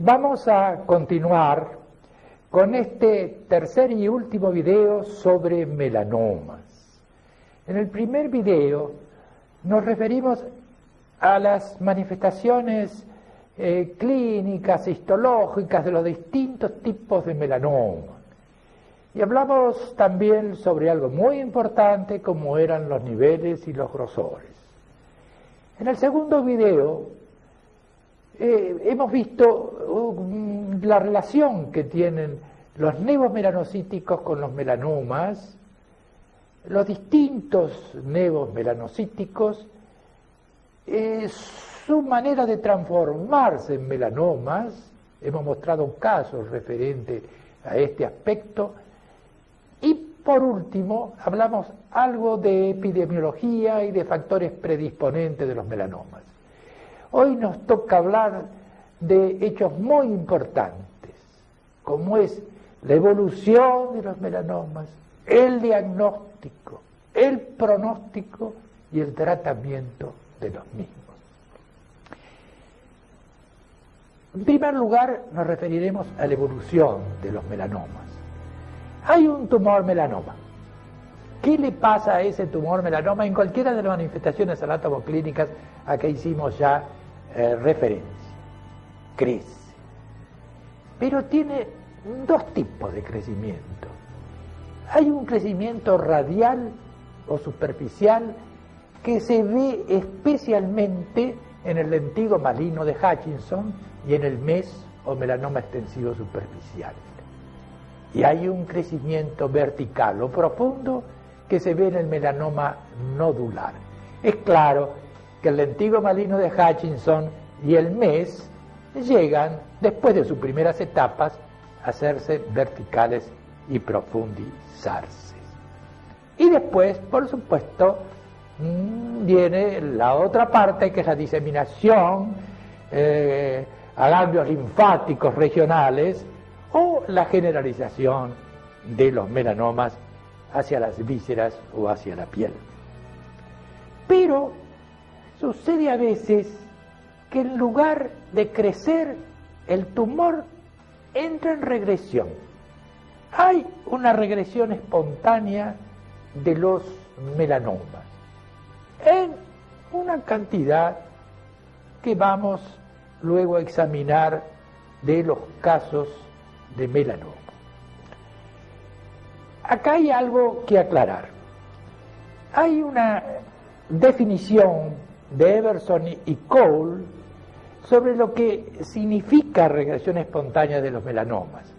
Vamos a continuar con este tercer y último video sobre melanomas. En el primer video nos referimos a las manifestaciones clínicas, histológicas de los distintos tipos de melanoma. Y hablamos también sobre algo muy importante como eran los niveles y los grosores. En el segundo video hemos visto la relación que tienen los nevos melanocíticos con los melanomas, los distintos nevos melanocíticos, su manera de transformarse en melanomas. Hemos mostrado casos referentes a este aspecto. Y por último, hablamos algo de epidemiología y de factores predisponentes de los melanomas. Hoy nos toca hablar de hechos muy importantes, como es la evolución de los melanomas, el diagnóstico, el pronóstico y el tratamiento de los mismos. En primer lugar, nos referiremos a la evolución de los melanomas. Hay un tumor melanoma. ¿Qué le pasa a ese tumor melanoma en cualquiera de las manifestaciones anatomoclínicas a que hicimos ya referencia? Crece. Pero tiene dos tipos de crecimiento. Hay un crecimiento radial o superficial que se ve especialmente en el lentigo maligno de Hutchinson y en el MES o melanoma extensivo superficial. Y hay un crecimiento vertical o profundo que se ve en el melanoma nodular. Es claro que el lentigo maligno de Hutchinson y el MES llegan, después de sus primeras etapas, a hacerse verticales y profundizarse. Y después, por supuesto, viene la otra parte, que es la diseminación a ganglios linfáticos regionales o la generalización de los melanomas hacia las vísceras o hacia la piel. Pero sucede a veces que en lugar de crecer, el tumor entra en regresión. Hay una regresión espontánea de los melanomas en una cantidad que vamos luego a examinar de los casos de melanoma. Acá hay algo que aclarar. Hay una definición de Everson y Cole sobre lo que significa regresión espontánea de los melanomas.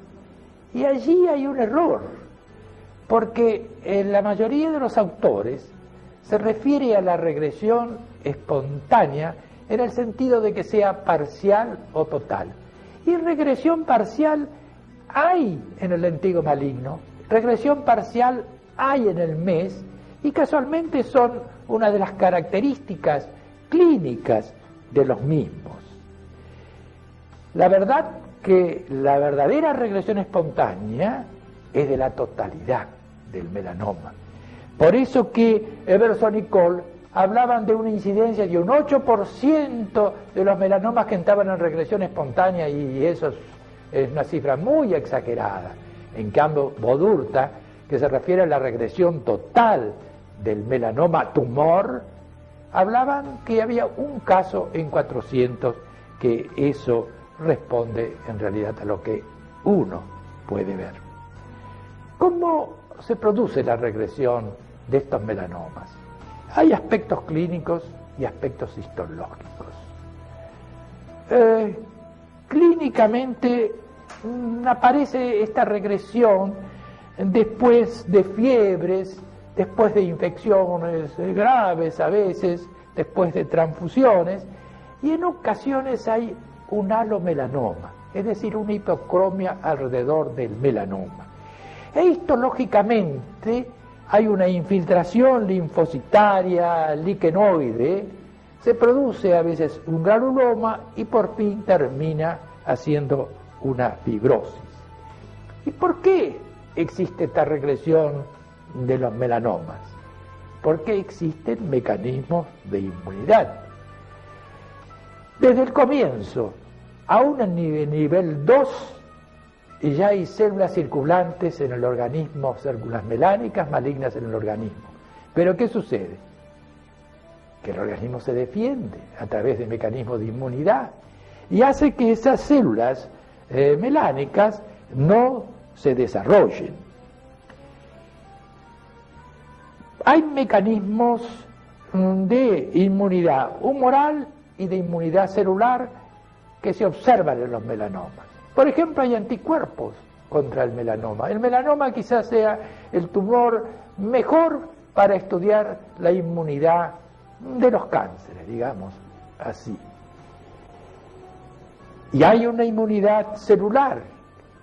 Y allí hay un error, porque en la mayoría de los autores se refiere a la regresión espontánea en el sentido de que sea parcial o total. Y regresión parcial hay en el lentigo maligno, regresión parcial hay en el MES, y casualmente son una de las características clínicas de los mismos. La verdad que la verdadera regresión espontánea es de la totalidad del melanoma. Por eso que Everson y Cole hablaban de una incidencia de un 8% de los melanomas que entraban en regresión espontánea, y eso es una cifra muy exagerada. En cambio, Bodurta, que se refiere a la regresión total del melanoma tumor, hablaban que había un caso en 400, que eso responde en realidad a lo que uno puede ver. ¿Cómo se produce la regresión de estos melanomas? Hay aspectos clínicos y aspectos histológicos. Clínicamente aparece esta regresión después de fiebres, después de infecciones graves a veces, después de transfusiones, y en ocasiones hay un halomelanoma, es decir, una hipocromia alrededor del melanoma. E histológicamente hay una infiltración linfocitaria liquenoide, se produce a veces un granuloma y por fin termina haciendo una fibrosis. ¿Y por qué existe esta regresión de los melanomas? Porque existen mecanismos de inmunidad. Desde el comienzo, Aún en nivel 2, y ya hay células circulantes en el organismo, células melánicas malignas en el organismo. Pero ¿qué sucede? Que el organismo se defiende a través de mecanismos de inmunidad y hace que esas células melánicas no se desarrollen. Hay mecanismos de inmunidad humoral y de inmunidad celular que se observan en los melanomas. Por ejemplo, hay anticuerpos contra el melanoma. El melanoma quizás sea el tumor mejor para estudiar la inmunidad de los cánceres, digamos así. Y hay una inmunidad celular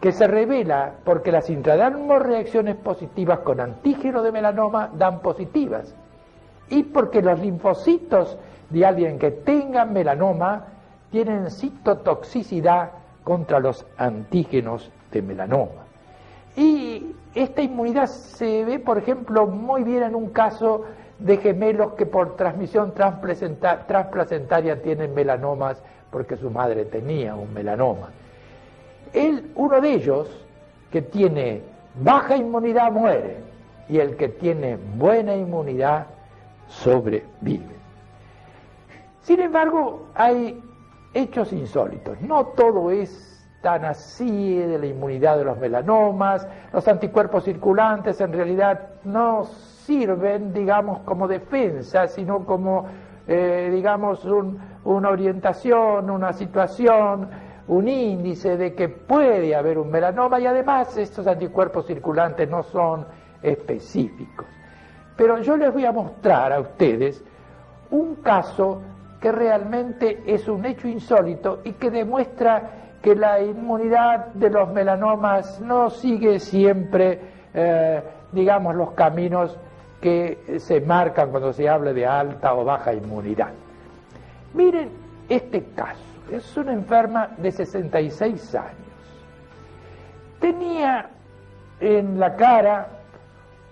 que se revela porque las intradermorreacciones positivas con antígeno de melanoma dan positivas, y porque los linfocitos de alguien que tenga melanoma tienen citotoxicidad contra los antígenos de melanoma. Y esta inmunidad se ve, por ejemplo, muy bien en un caso de gemelos que por transmisión transplacentaria tienen melanomas porque su madre tenía un melanoma. Uno de ellos, que tiene baja inmunidad, muere, y el que tiene buena inmunidad sobrevive. Sin embargo, hay hechos insólitos. No todo es tan así de la inmunidad de los melanomas. Los anticuerpos circulantes en realidad no sirven, digamos, como defensa, sino como, digamos, una orientación, una situación, un índice de que puede haber un melanoma, y además estos anticuerpos circulantes no son específicos. Pero yo les voy a mostrar a ustedes un caso que realmente es un hecho insólito y que demuestra que la inmunidad de los melanomas no sigue siempre, digamos, los caminos que se marcan cuando se habla de alta o baja inmunidad. Miren este caso. Es una enferma de 66 años. Tenía en la cara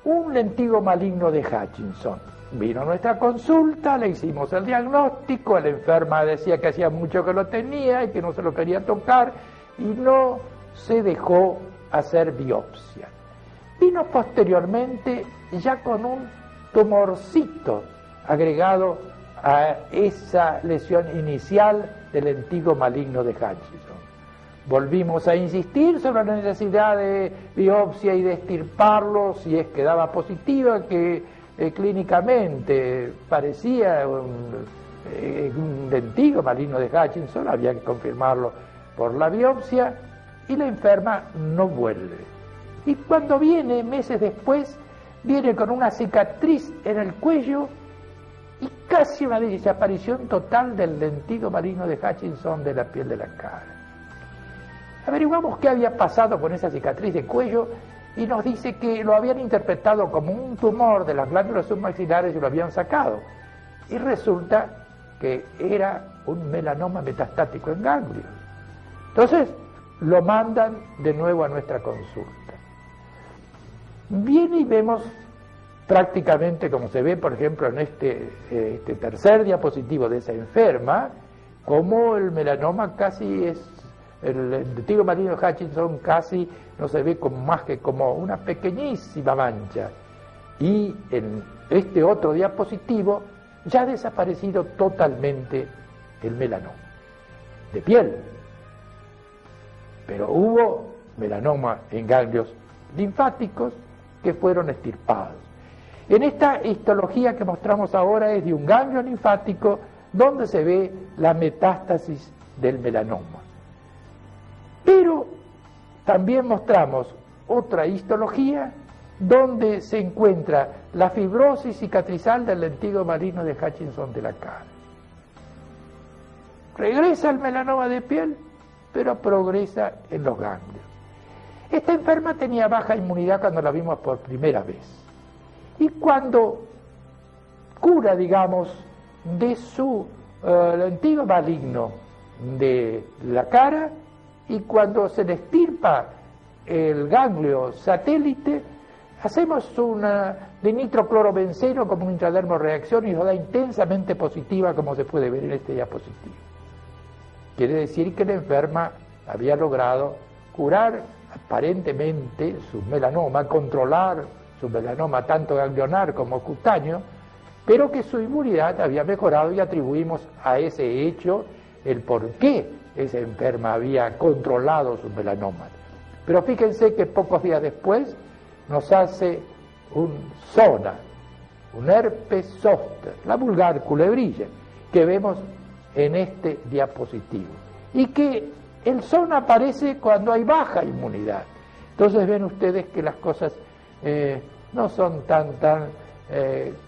un lentigo maligno de Hutchinson. Vino a nuestra consulta, le hicimos el diagnóstico, la enferma decía que hacía mucho que lo tenía y que no se lo quería tocar, y no se dejó hacer biopsia. Vino posteriormente ya con un tumorcito agregado a esa lesión inicial del lentigo maligno de Hutchinson. Volvimos a insistir sobre la necesidad de biopsia y de extirparlo si es que daba positiva, que clínicamente parecía un lentigo maligno de Hutchinson, había que confirmarlo por la biopsia, y la enferma no vuelve. Y cuando viene, meses después, viene con una cicatriz en el cuello y casi una desaparición total del lentigo maligno de Hutchinson de la piel de la cara. Averiguamos qué había pasado con esa cicatriz de cuello y nos dice que lo habían interpretado como un tumor de las glándulas submaxilares y lo habían sacado. Y resulta que era un melanoma metastático en ganglios. Entonces lo mandan de nuevo a nuestra consulta. Viene y vemos prácticamente, como se ve por ejemplo en este tercer diapositivo de esa enferma, como el melanoma casi es, el lentigo maligno de Hutchinson casi no se ve como más que como una pequeñísima mancha, y en este otro diapositivo ya ha desaparecido totalmente el melanoma de piel, pero hubo melanoma en ganglios linfáticos que fueron extirpados. En esta histología que mostramos ahora es de un ganglio linfático donde se ve la metástasis del melanoma. Pero también mostramos otra histología donde se encuentra la fibrosis cicatrizal del lentigo maligno de Hutchinson de la cara. Regresa el melanoma de piel, pero progresa en los ganglios. Esta enferma tenía baja inmunidad cuando la vimos por primera vez. Y cuando cura, digamos, de su lentigo maligno de la cara, y cuando se le extirpa el ganglio satélite, hacemos una de nitroclorobenceno como una intradermorreacción y nos da intensamente positiva, como se puede ver en este diapositivo. quiere decir que la enferma había logrado curar aparentemente su melanoma, controlar su melanoma tanto ganglionar como cutáneo, pero que su inmunidad había mejorado, y atribuimos a ese hecho el por qué esa enferma había controlado su melanoma. Pero fíjense que pocos días después nos hace un zona, un herpes zóster, la vulgar culebrilla, que vemos en este diapositivo. Y que el zona aparece cuando hay baja inmunidad. Entonces ven ustedes que las cosas no son tan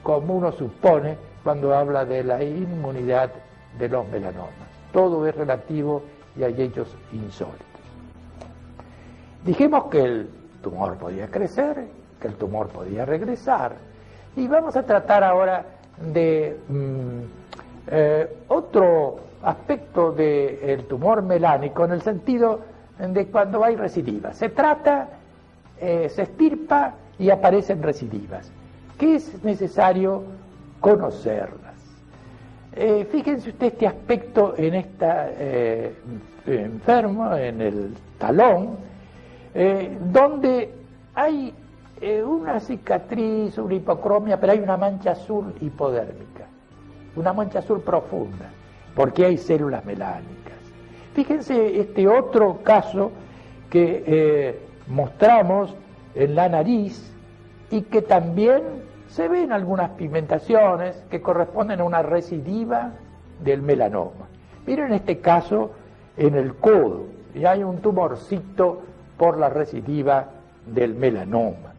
como uno supone cuando habla de la inmunidad de los melanomas. Todo es relativo y hay hechos insólitos. Dijimos que el tumor podía crecer, que el tumor podía regresar, y vamos a tratar ahora de otro aspecto del tumor melánico, en el sentido de cuando hay recidivas. Se trata, se extirpa y aparecen recidivas, que es necesario conocerlas. Fíjense usted este aspecto en esta enfermo, en el talón, donde hay una cicatriz, una hipocromia, pero hay una mancha azul hipodérmica, una mancha azul profunda, porque hay células melánicas. Fíjense este otro caso que mostramos en la nariz y que también se ven algunas pigmentaciones que corresponden a una recidiva del melanoma. Miren este caso en el codo, y hay un tumorcito por la recidiva del melanoma.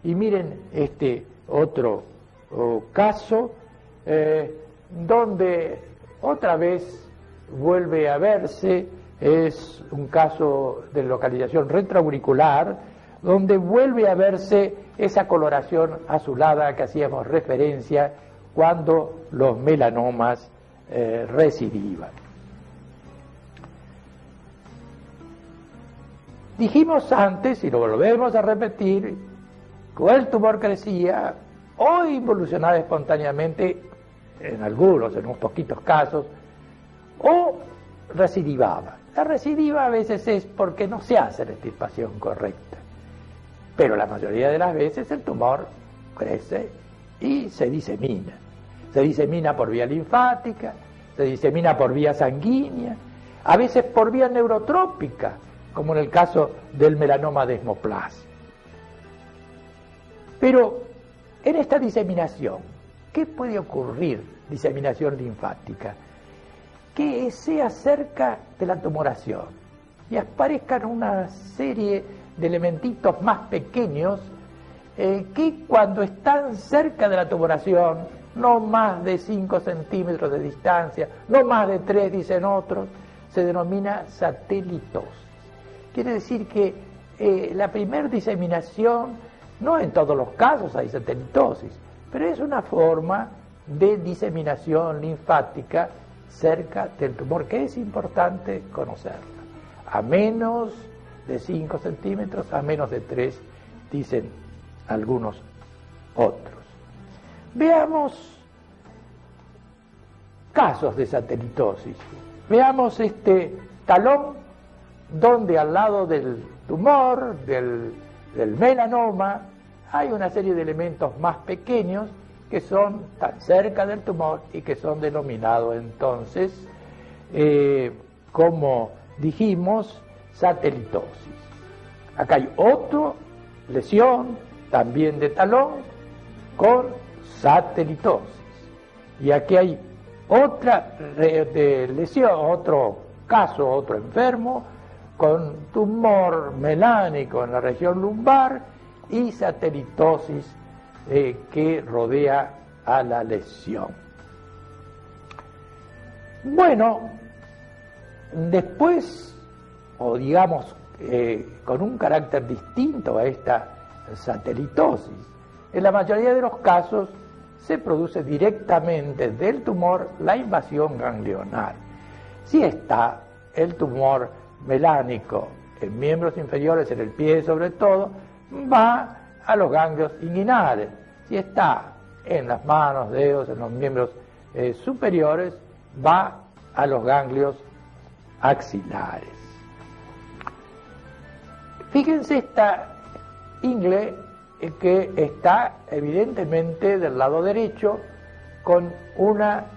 Y miren este otro caso donde otra vez vuelve a verse, es un caso de localización retroauricular, donde vuelve a verse esa coloración azulada que hacíamos referencia cuando los melanomas recidivan. Dijimos antes, y lo volvemos a repetir, que el tumor crecía o involucionaba espontáneamente, en unos poquitos casos, o recidivaba. La recidiva a veces es porque no se hace la extirpación correcta, pero la mayoría de las veces el tumor crece y se disemina. Se disemina por vía linfática, se disemina por vía sanguínea, a veces por vía neurotrópica, como en el caso del melanoma desmoplasma. Pero en esta diseminación, ¿qué puede ocurrir? Diseminación linfática, que sea cerca de la tumoración y aparezcan una serie de elementitos más pequeños que cuando están cerca de la tumoración, no más de 5 centímetros de distancia, no más de 3, dicen otros, se denomina satelitosis. Quiere decir que la primera diseminación, no en todos los casos hay satelitosis, pero es una forma de diseminación linfática cerca del tumor, que es importante conocerla. A menos de 5 centímetros, a menos de 3, dicen algunos otros. Veamos casos de satelitosis. Veamos este talón, donde al lado del tumor, del melanoma, hay una serie de elementos más pequeños que son tan cerca del tumor y que son denominados entonces, como dijimos, satelitosis. Acá hay otra lesión, también de talón, con satelitosis. Y aquí hay otra lesión, otro caso, otro enfermo, con tumor melánico en la región lumbar y satelitosis que rodea a la lesión. Bueno, después, o digamos con un carácter distinto a esta satelitosis, en la mayoría de los casos se produce directamente del tumor la invasión ganglionar. Si está el tumor melánico en miembros inferiores, en el pie sobre todo, va a los ganglios inguinales. Si está en las manos, dedos, en los miembros superiores, va a los ganglios axilares. Fíjense esta ingle que está evidentemente del lado derecho con un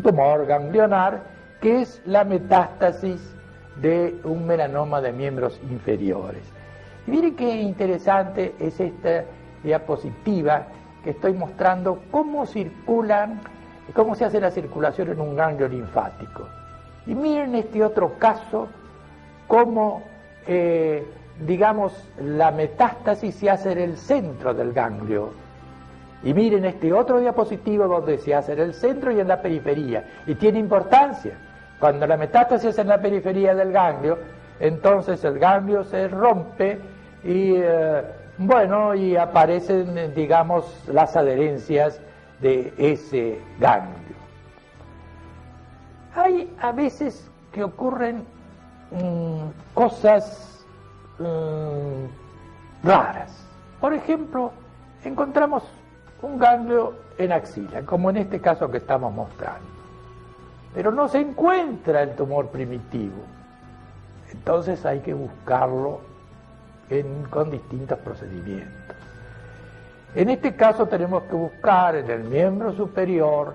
tumor ganglionar que es la metástasis de un melanoma de miembros inferiores. Y miren qué interesante es esta diapositiva que estoy mostrando cómo circulan, cómo se hace la circulación en un ganglio linfático. Y miren este otro caso, cómo, digamos, la metástasis se hace en el centro del ganglio. Y miren este otro diapositivo donde se hace en el centro y en la periferia. Y tiene importancia. Cuando la metástasis es en la periferia del ganglio, entonces el ganglio se rompe y, y aparecen, digamos, las adherencias de ese ganglio. Hay a veces que ocurren cosas raras. Por ejemplo, encontramos un ganglio en axila, como en este caso que estamos mostrando. Pero no se encuentra el tumor primitivo. Entonces hay que buscarlo con distintos procedimientos. En este caso tenemos que buscar en el miembro superior,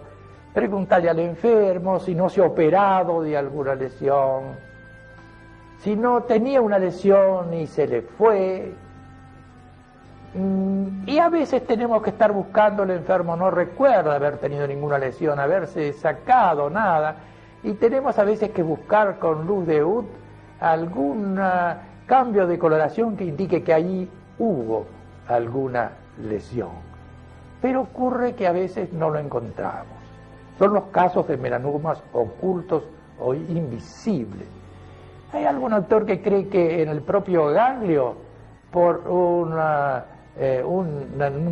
preguntarle al enfermo si no se ha operado de alguna lesión, si no tenía una lesión y se le fue. Y a veces tenemos que estar buscando, el enfermo no recuerda haber tenido ninguna lesión, haberse sacado nada, y tenemos a veces que buscar con luz de UV algún cambio de coloración que indique que allí hubo alguna lesión. Pero ocurre que a veces no lo encontramos. Son los casos de melanomas ocultos o invisibles. Hay algún autor que cree que en el propio ganglio, por un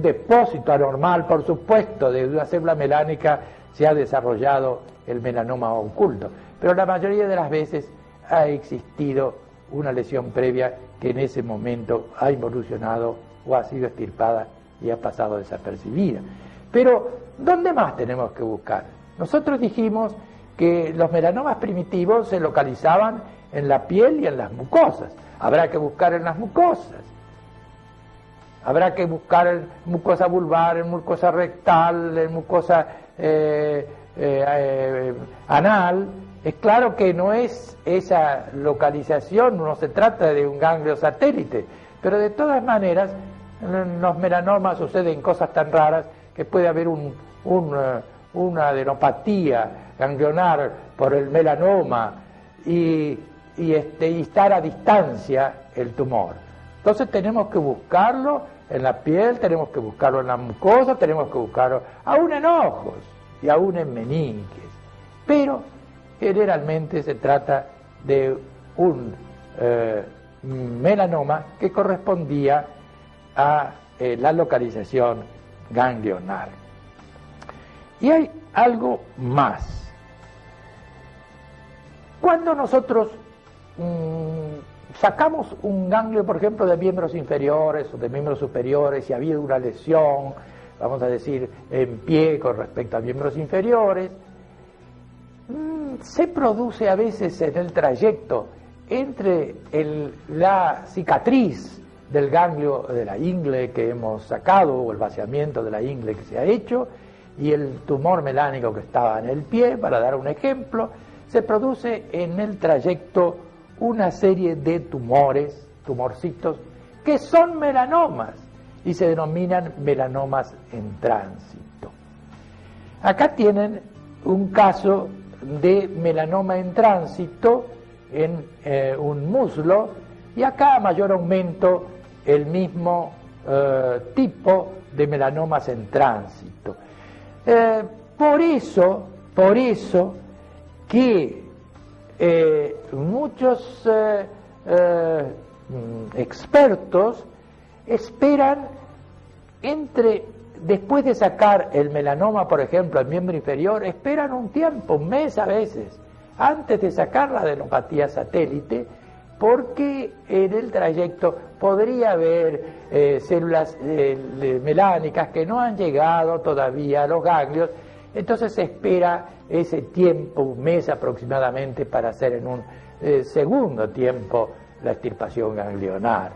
depósito anormal, por supuesto, de una célula melánica, se ha desarrollado el melanoma oculto. Pero la mayoría de las veces ha existido una lesión previa que en ese momento ha involucionado o ha sido extirpada y ha pasado desapercibida. Pero, ¿dónde más tenemos que buscar? Nosotros dijimos que los melanomas primitivos se localizaban en la piel y en las mucosas. Habrá que buscar en las mucosas. Habrá que buscar en mucosa vulvar, en mucosa rectal, en mucosa anal. Es claro que no es esa localización, no se trata de un ganglio satélite, pero de todas maneras en los melanomas suceden cosas tan raras que puede haber una adenopatía ganglionar por el melanoma y estar a distancia el tumor. Entonces tenemos que buscarlo en la piel, tenemos que buscarlo en la mucosa, tenemos que buscarlo aún en ojos y aún en meninges. Pero generalmente se trata de un melanoma que correspondía a la localización ganglionar. Y hay algo más. Cuando nosotros sacamos un ganglio, por ejemplo, de miembros inferiores o de miembros superiores y ha habido una lesión, vamos a decir, en pie con respecto a miembros inferiores, se produce a veces en el trayecto entre la cicatriz del ganglio de la ingle que hemos sacado o el vaciamiento de la ingle que se ha hecho y el tumor melánico que estaba en el pie, para dar un ejemplo, se produce en el trayecto una serie de tumorcitos, que son melanomas y se denominan melanomas en tránsito. Acá tienen un caso de melanoma en tránsito en un muslo y acá a mayor aumento el mismo tipo de melanomas en tránsito. Por eso que muchos expertos esperan después de sacar el melanoma, por ejemplo, el miembro inferior, esperan un tiempo, un mes a veces, antes de sacar la adenopatía satélite, porque en el trayecto podría haber células melánicas que no han llegado todavía a los ganglios entonces se espera ese tiempo, un mes aproximadamente, para hacer en un segundo tiempo la extirpación ganglionar.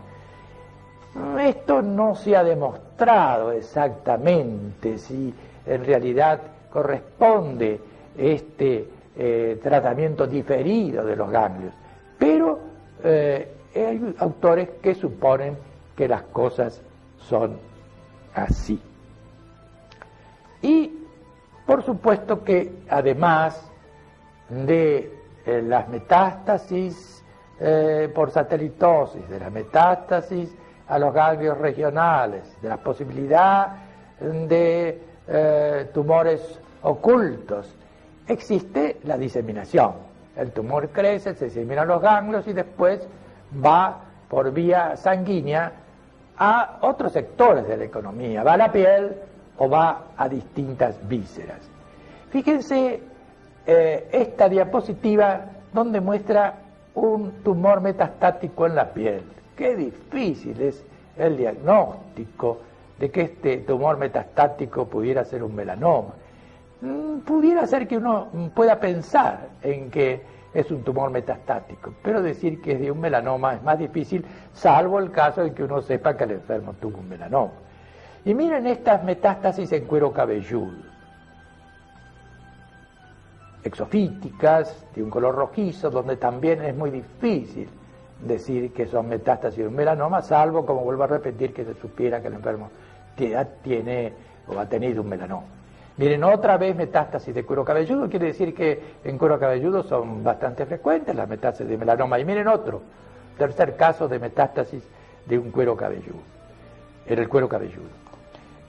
Esto no se ha demostrado exactamente si en realidad corresponde este tratamiento diferido de los ganglios, pero hay autores que suponen que las cosas son así. Y por supuesto que además de las metástasis por satelitosis, de la metástasis a los ganglios regionales, de la posibilidad de tumores ocultos, existe la diseminación. El tumor crece, se diseminan los ganglios y después va por vía sanguínea a otros sectores de la economía, va a la piel o va a distintas vísceras. Fíjense esta diapositiva donde muestra un tumor metastático en la piel. Qué difícil es el diagnóstico de que este tumor metastático pudiera ser un melanoma. Pudiera ser que uno pueda pensar en que es un tumor metastático, pero decir que es de un melanoma es más difícil, salvo el caso de que uno sepa que el enfermo tuvo un melanoma. Y miren estas metástasis en cuero cabelludo, exofíticas, de un color rojizo, donde también es muy difícil decir que son metástasis de un melanoma, salvo, como vuelvo a repetir, que se supiera que el enfermo tiene o ha tenido un melanoma. Miren, otra vez metástasis de cuero cabelludo, quiere decir que en cuero cabelludo son bastante frecuentes las metástasis de melanoma. Y miren otro, tercer caso de metástasis de un cuero cabelludo, en el cuero cabelludo.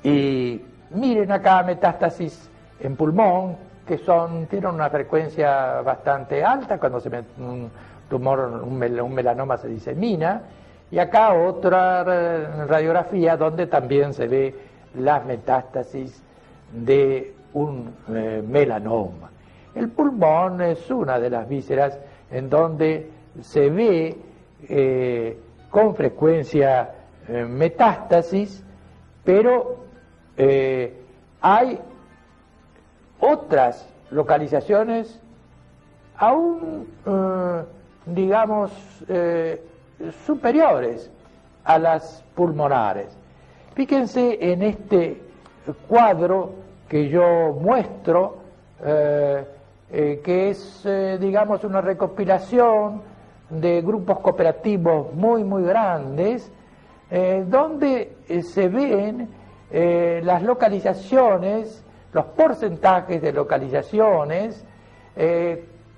Y miren acá metástasis en pulmón, que tienen una frecuencia bastante alta cuando un tumor, un melanoma se disemina. Y acá otra radiografía donde también se ve las metástasis de un melanoma. El pulmón es una de las vísceras en donde se ve con frecuencia metástasis, pero hay otras localizaciones aún, digamos, superiores a las pulmonares. Fíjense en este cuadro que yo muestro, que es, digamos, una recopilación de grupos cooperativos muy grandes, donde se ven las localizaciones, los porcentajes de localizaciones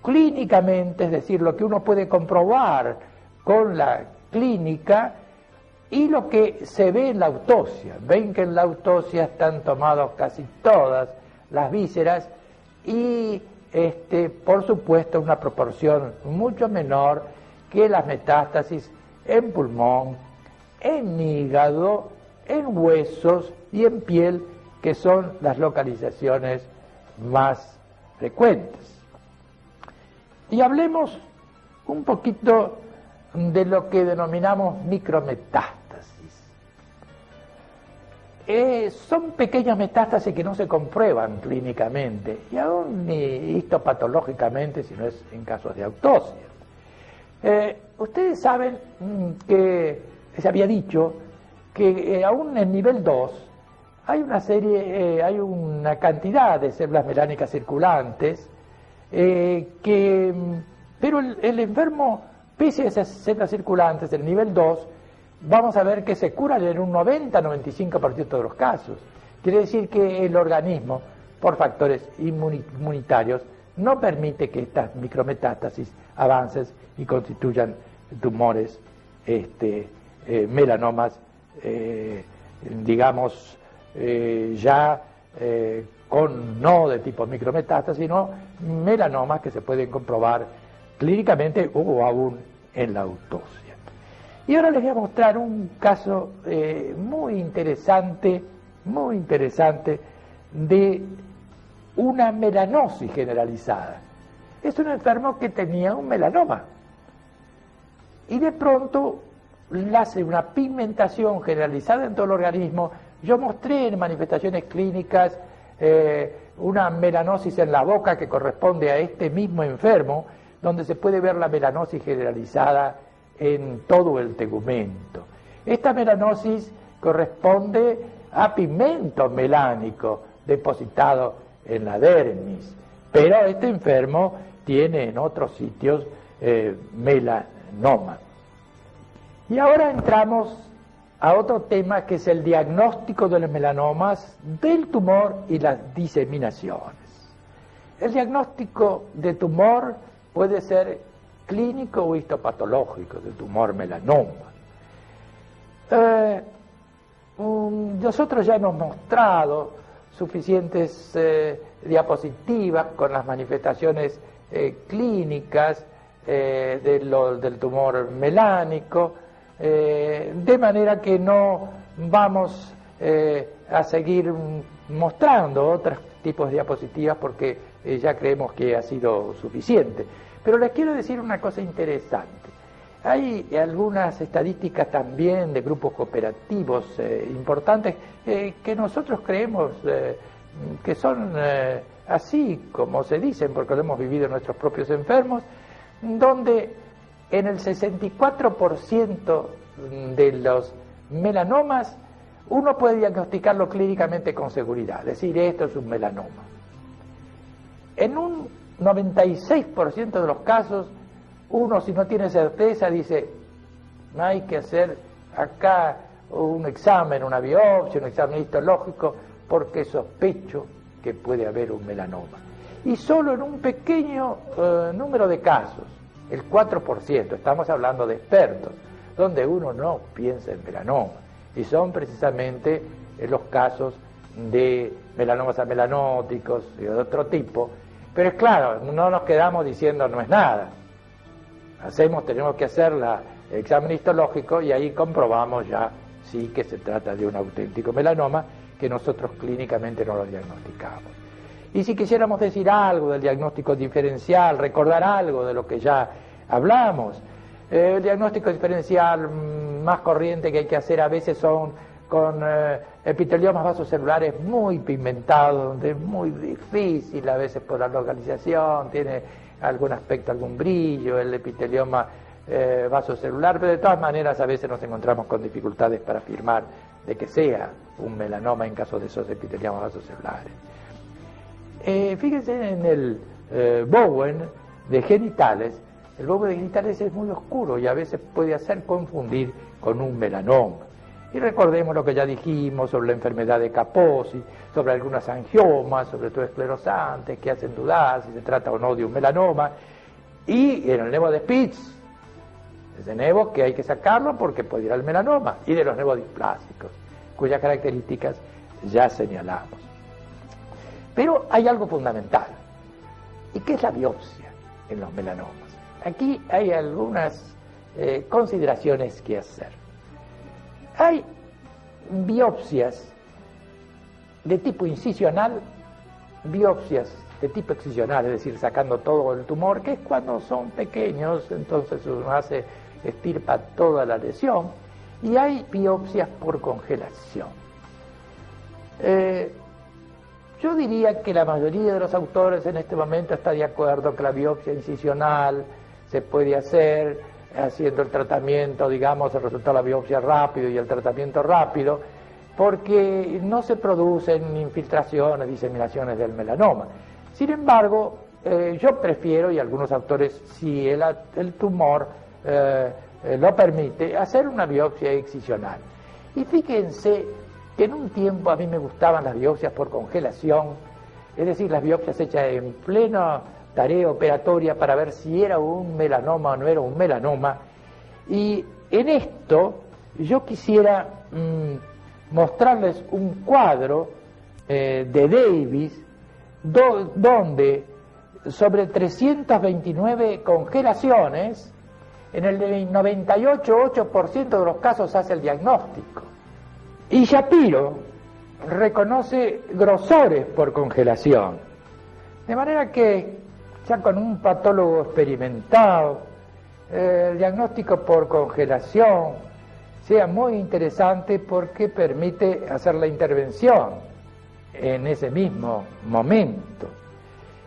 clínicamente, es decir, lo que uno puede comprobar con la clínica y lo que se ve en la autopsia. Ven que en la autopsia están tomadas casi todas las vísceras y por supuesto una proporción mucho menor que las metástasis en pulmón, en hígado, en huesos y en piel, que son las localizaciones más frecuentes. Y hablemos un poquito de lo que denominamos micrometástasis. Son pequeñas metástasis que no se comprueban clínicamente y aún ni histopatológicamente, si no es en casos de autopsia. Ustedes saben que se había dicho que aún en nivel 2 hay hay una cantidad de células melánicas circulantes, pero el enfermo, pese a esas células circulantes del nivel 2, vamos a ver que se curan en un 90-95% de los casos. Quiere decir que el organismo, por factores inmunitarios, no permite que estas micrometástasis avancen y constituyan tumores, melanomas, digamos, no de tipo micrometástasis, sino melanomas que se pueden comprobar clínicamente o aún en la autopsia. Y ahora les voy a mostrar un caso muy interesante de una melanosis generalizada. Es un enfermo que tenía un melanoma y de pronto le hace una pigmentación generalizada en todo el organismo. Yo mostré en manifestaciones clínicas una melanosis en la boca que corresponde a este mismo enfermo, donde se puede ver la melanosis generalizada en todo el tegumento. Esta melanosis corresponde a pigmento melánico depositado en la dermis, pero este enfermo tiene en otros sitios melanoma. Y ahora entramos a otro tema, que es el diagnóstico de los melanomas, del tumor y las diseminaciones. El diagnóstico de tumor puede ser clínico o histopatológico, de tumor melanoma. Nosotros ya hemos mostrado suficientes diapositivas con las manifestaciones clínicas del tumor melánico, de manera que no vamos a seguir mostrando otros tipos de diapositivas porque ya creemos que ha sido suficiente. Pero les quiero decir una cosa interesante. Hay algunas estadísticas también de grupos cooperativos importantes que nosotros creemos que son así como se dicen, porque lo hemos vivido en nuestros propios enfermos, donde en el 64% de los melanomas uno puede diagnosticarlo clínicamente con seguridad, es decir, esto es un melanoma. En un 96% de los casos, uno, si no tiene certeza, dice, hay que hacer acá un examen, una biopsia, un examen histológico, porque sospecho que puede haber un melanoma. Y solo en un pequeño número de casos, el 4%, estamos hablando de expertos, donde uno no piensa en melanoma, y son precisamente los casos de melanomas amelanóticos y de otro tipo. Pero es claro, no nos quedamos diciendo no es nada. Tenemos que hacer el examen histológico y ahí comprobamos ya sí que se trata de un auténtico melanoma que nosotros clínicamente no lo diagnosticamos. Y si quisiéramos decir algo del diagnóstico diferencial, recordar algo de lo que ya hablamos, el diagnóstico diferencial más corriente que hay que hacer a veces son con epiteliomas vasocelulares muy pigmentados, donde es muy difícil a veces por la localización, tiene algún aspecto, algún brillo, el epitelioma vasocelular, pero de todas maneras a veces nos encontramos con dificultades para afirmar de que sea un melanoma en caso de esos epiteliomas vasocelulares. Fíjense en el Bowen de genitales. El Bowen de genitales es muy oscuro y a veces puede hacer confundir con un melanoma. Y recordemos lo que ya dijimos sobre la enfermedad de Kaposi, sobre algunas angiomas, sobre todo esclerosantes, que hacen dudar si se trata o no de un melanoma. Y en el nevo de Spitz, ese nevo que hay que sacarlo porque puede ir al melanoma, y de los nevos displásicos, cuyas características ya señalamos. Pero hay algo fundamental, y que es la biopsia en los melanomas. Aquí hay algunas consideraciones que hacer. Hay biopsias de tipo incisional, biopsias de tipo excisional, es decir, sacando todo el tumor, que es cuando son pequeños, entonces uno estirpa toda la lesión, y hay biopsias por congelación. Yo diría que la mayoría de los autores en este momento está de acuerdo que la biopsia incisional se puede hacer haciendo el tratamiento, digamos, el resultado de la biopsia rápido y el tratamiento rápido, porque no se producen infiltraciones, diseminaciones del melanoma. Sin embargo, yo prefiero, y algunos autores, si el tumor lo permite, hacer una biopsia excisional. Y fíjense que en un tiempo a mí me gustaban las biopsias por congelación, es decir, las biopsias hechas en plena tarea operatoria para ver si era un melanoma o no era un melanoma. Y en esto yo quisiera mostrarles un cuadro de Davis donde sobre 329 congelaciones, en el 98,8% de los casos hace el diagnóstico. Y Shapiro reconoce grosores por congelación. De manera que, ya con un patólogo experimentado, el diagnóstico por congelación sea muy interesante porque permite hacer la intervención en ese mismo momento.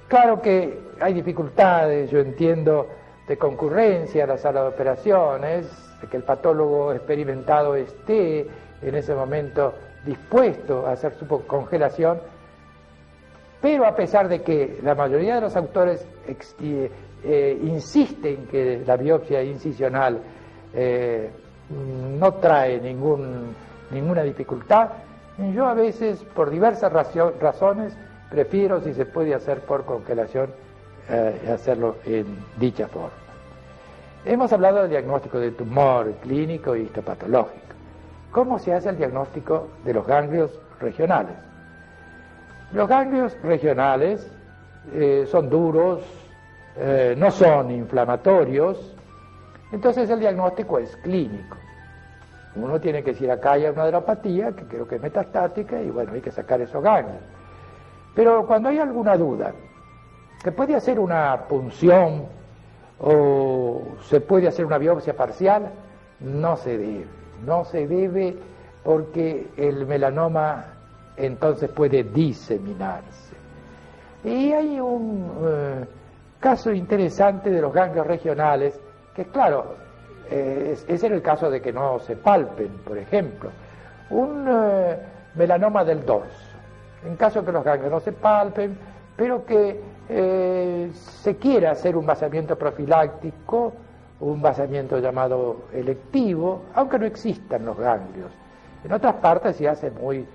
Claro que hay dificultades, yo entiendo, de concurrencia a la sala de operaciones, de que el patólogo experimentado esté en ese momento dispuesto a hacer su congelación, pero a pesar de que la mayoría de los autores insisten que la biopsia incisional no trae ninguna dificultad, yo a veces, por diversas razones, prefiero, si se puede hacer por congelación, hacerlo en dicha forma. Hemos hablado del diagnóstico de tumor clínico y histopatológico. ¿Cómo se hace el diagnóstico de los ganglios regionales? Los ganglios regionales son duros, no son inflamatorios, entonces el diagnóstico es clínico. Uno tiene que decir, acá hay una adenopatía, que creo que es metastática, y bueno, hay que sacar esos ganglios. Pero cuando hay alguna duda, que puede hacer una punción o se puede hacer una biopsia parcial, no se debe porque el melanoma entonces puede diseminarse. Y hay un caso interesante de los ganglios regionales, que claro, ese era el caso de que no se palpen, por ejemplo, un melanoma del dorso. En caso que los ganglios no se palpen, pero que se quiera hacer un vaciamiento profiláctico, un vaciamiento llamado electivo, aunque no existan los ganglios. En otras partes se hace muy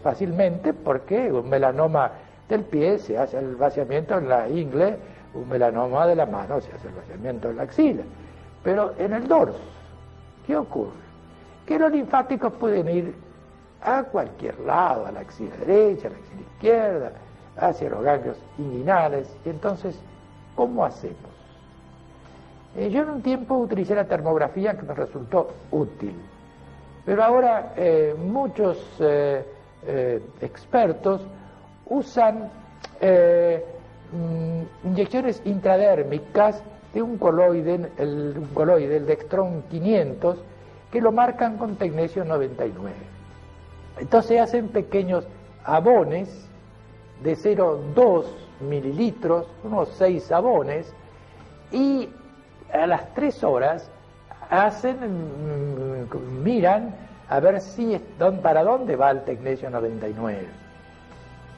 fácilmente, porque un melanoma del pie se hace el vaciamiento en la ingle, un melanoma de la mano se hace el vaciamiento en la axila. Pero en el dorso, ¿qué ocurre? Que los linfáticos pueden ir a cualquier lado, a la axila derecha, a la axila izquierda, hacia los ganglios inguinales. Y entonces, ¿cómo hacemos? Yo en un tiempo utilicé la termografía, que me resultó útil, pero ahora muchos expertos usan inyecciones intradérmicas de un coloide, el Dextron 500, que lo marcan con tecnesio 99. Entonces hacen pequeños abones de 0,2 mililitros, unos 6 abones, y a las 3 horas miran a ver para dónde va el tecnesio 99,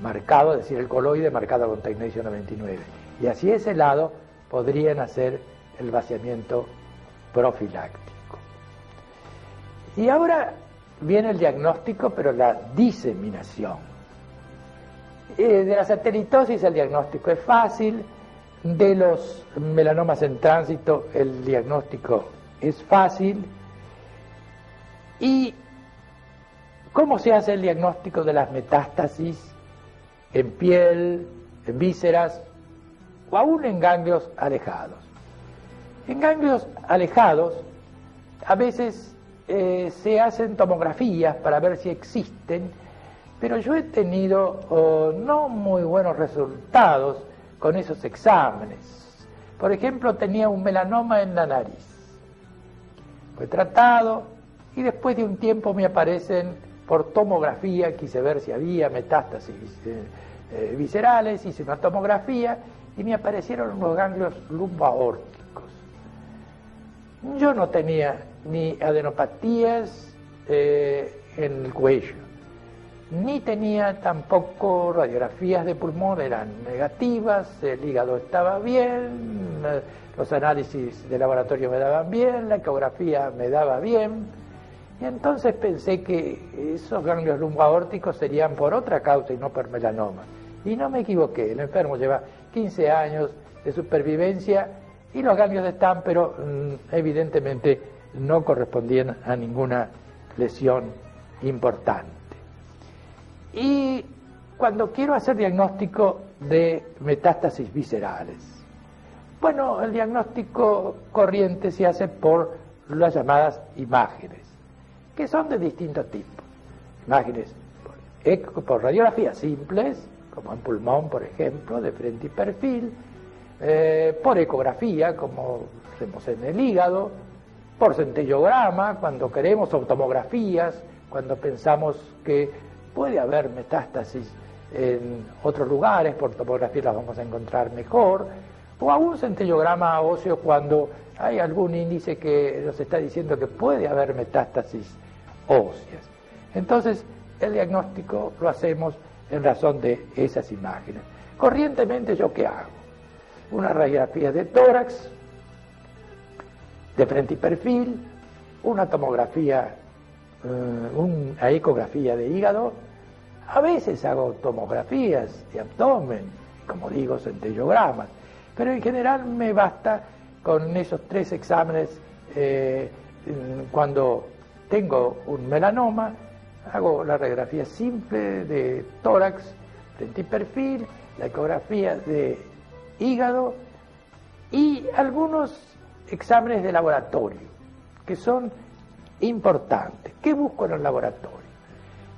marcado, es decir, el coloide marcado con tecnesio 99. Y así ese lado podrían hacer el vaciamiento profiláctico. Y ahora viene el diagnóstico, pero la diseminación. De la satelitosis el diagnóstico es fácil, de los melanomas en tránsito el diagnóstico es fácil. ¿Y cómo se hace el diagnóstico de las metástasis en piel, en vísceras o aún en ganglios alejados? En ganglios alejados a veces se hacen tomografías para ver si existen, pero yo he tenido no muy buenos resultados con esos exámenes. Por ejemplo, tenía un melanoma en la nariz. Fue tratado y después de un tiempo me aparecen por tomografía, quise ver si había metástasis viscerales, hice una tomografía y me aparecieron unos ganglios lumboaórticos. Yo no tenía ni adenopatías en el cuello, ni tenía tampoco radiografías de pulmón, eran negativas, el hígado estaba bien, los análisis de laboratorio me daban bien, la ecografía me daba bien, y entonces pensé que esos ganglios lumboaórticos serían por otra causa y no por melanoma. Y no me equivoqué, el enfermo lleva 15 años de supervivencia y los ganglios están, pero evidentemente no correspondían a ninguna lesión importante. Y cuando quiero hacer diagnóstico de metástasis viscerales, bueno, el diagnóstico corriente se hace por las llamadas imágenes, que son de distintos tipos. Imágenes por radiografías simples, como en pulmón, por ejemplo, de frente y perfil, por ecografía, como hacemos en el hígado, por centellograma, cuando queremos, o tomografías, cuando pensamos que puede haber metástasis en otros lugares, por tomografía las vamos a encontrar mejor, o aún centellograma óseo cuando hay algún índice que nos está diciendo que puede haber metástasis óseas. Entonces, el diagnóstico lo hacemos en razón de esas imágenes. Corrientemente, ¿yo qué hago? Una radiografía de tórax, de frente y perfil, una tomografía, una ecografía de hígado. A veces hago tomografías de abdomen, como digo, centellogramas, pero en general me basta con esos 3 exámenes. Cuando tengo un melanoma, hago la radiografía simple de tórax, frente y perfil, la ecografía de hígado y algunos exámenes de laboratorio que son importantes. ¿Qué busco en el laboratorio?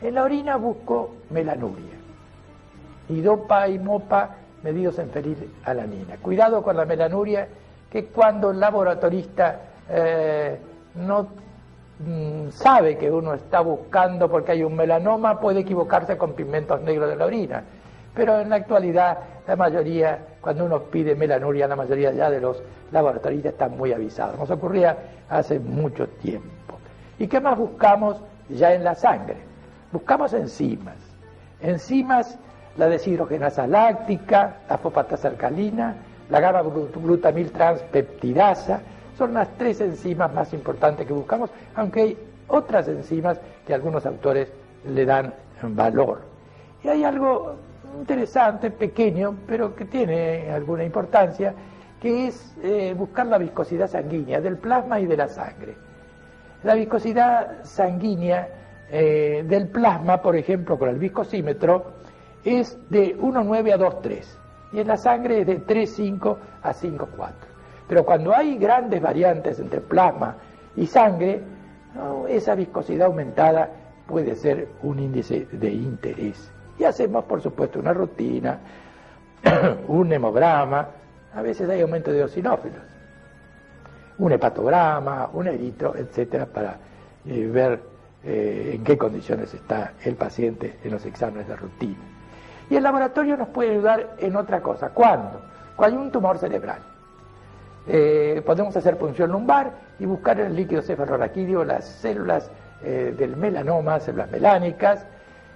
En la orina busco melanuria, IDOPA y MOPA medidos en fenilalanina. Cuidado con la melanuria, que cuando el laboratorista no sabe que uno está buscando porque hay un melanoma, puede equivocarse con pigmentos negros de la orina. Pero en la actualidad, la mayoría, cuando uno pide melanuria, la mayoría ya de los laboratoristas están muy avisados. Nos ocurría hace mucho tiempo. ¿Y qué más buscamos ya en la sangre? Buscamos enzimas. Enzimas, la deshidrogenasa láctica, la fosfatasa alcalina, la gamma-glutamil transpeptidasa, son las 3 enzimas más importantes que buscamos, aunque hay otras enzimas que algunos autores le dan valor. Y hay algo interesante, pequeño, pero que tiene alguna importancia, que es buscar la viscosidad sanguínea del plasma y de la sangre. La viscosidad sanguínea del plasma, por ejemplo, con el viscosímetro, es de 1,9 a 2,3, y en la sangre es de 3,5 a 5,4. Pero cuando hay grandes variantes entre plasma y sangre, esa viscosidad aumentada puede ser un índice de interés. Y hacemos, por supuesto, una rutina, un hemograma, a veces hay aumento de eosinófilos, un hepatograma, un eritro, etcétera, para ver en qué condiciones está el paciente en los exámenes de rutina. Y el laboratorio nos puede ayudar en otra cosa. ¿Cuándo? Cuando hay un tumor cerebral. Podemos hacer punción lumbar y buscar en el líquido cefalorraquídeo las células del melanoma, células melánicas,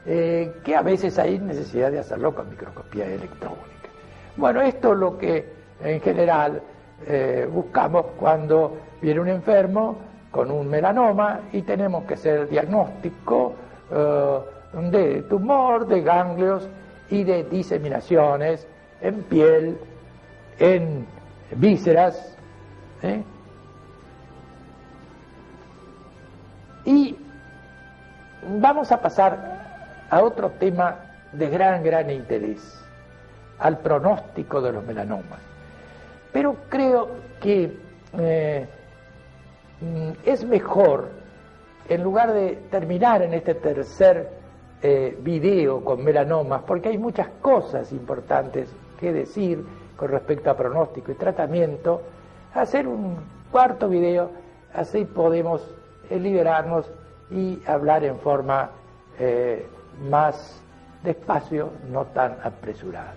que a veces hay necesidad de hacerlo con microscopía electrónica. Bueno, esto es lo que en general buscamos cuando viene un enfermo con un melanoma y tenemos que hacer diagnóstico de tumor, de ganglios y de diseminaciones en piel, en vísceras, y vamos a pasar a otro tema de gran interés, al pronóstico de los melanomas. Pero creo que es mejor, en lugar de terminar en este tercer video con melanomas, porque hay muchas cosas importantes que decir con respecto a pronóstico y tratamiento, hacer un cuarto video, así podemos liberarnos y hablar en forma más despacio, no tan apresurada.